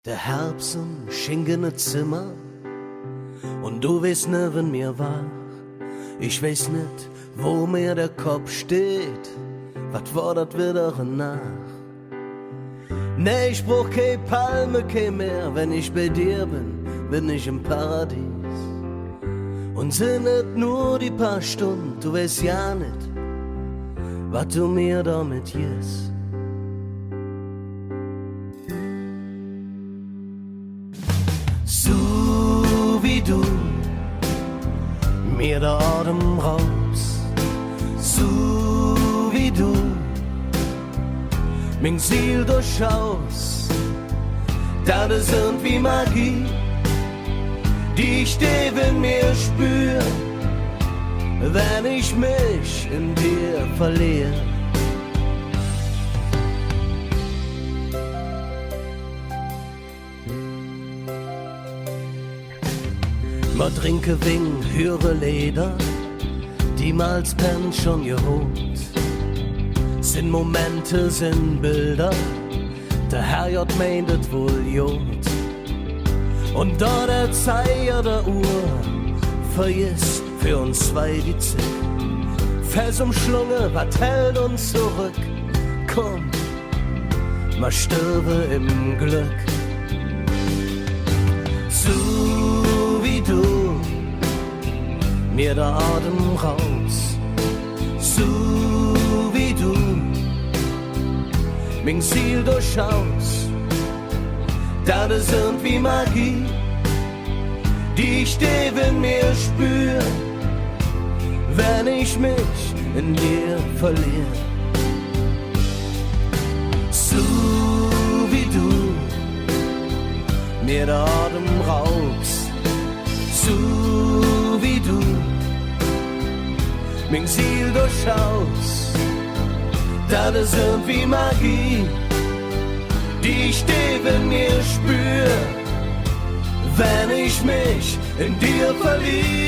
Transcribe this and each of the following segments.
Der Herbst im schinkene Zimmer und du weißt nicht, wenn mir war. Ich weiß nicht, wo mir der Kopf steht, wat wordert wieder nach. Nee, ich brauch kein Palme, kein Meer, wenn ich bei dir bin ich im Paradies. Und sind nicht nur die paar Stunden, du weißt ja nicht, wat du mir damit gibst. So wie du mir der Atem raus, so wie du mein Ziel durchschaust, das ist irgendwie Magie, die ich in mir spür, wenn ich mich in dir verliere. Ma trinke Wing, höre Lieder, die mal's Pen schon geholt. Sind Momente, sind Bilder, der Herrgott meint es wohl gut. Und da der Zeiger der Uhr vergisst für uns zwei die Zeit. Fels umschlungen, was hält uns zurück? Komm, ma stirbe im Glück. So wie du mir der Atem raus, so wie du mein Ziel durchschaust, das ist irgendwie Magie, die ich in mir spür, wenn ich mich in dir verliere. So wie du mir der Atem raus, so wie du mein Ziel durchschaust, das ist irgendwie Magie, die ich in mir spür, wenn ich mich in dir verliere.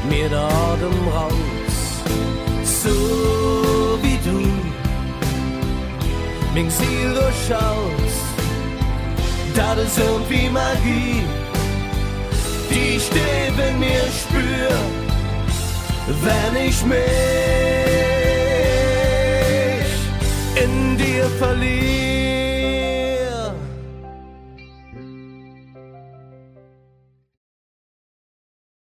Mir der Atem raus, so wie du mein Ziel durchschaust, das ist irgendwie Magie, die ich in mir spür, wenn ich mich in dir verliere.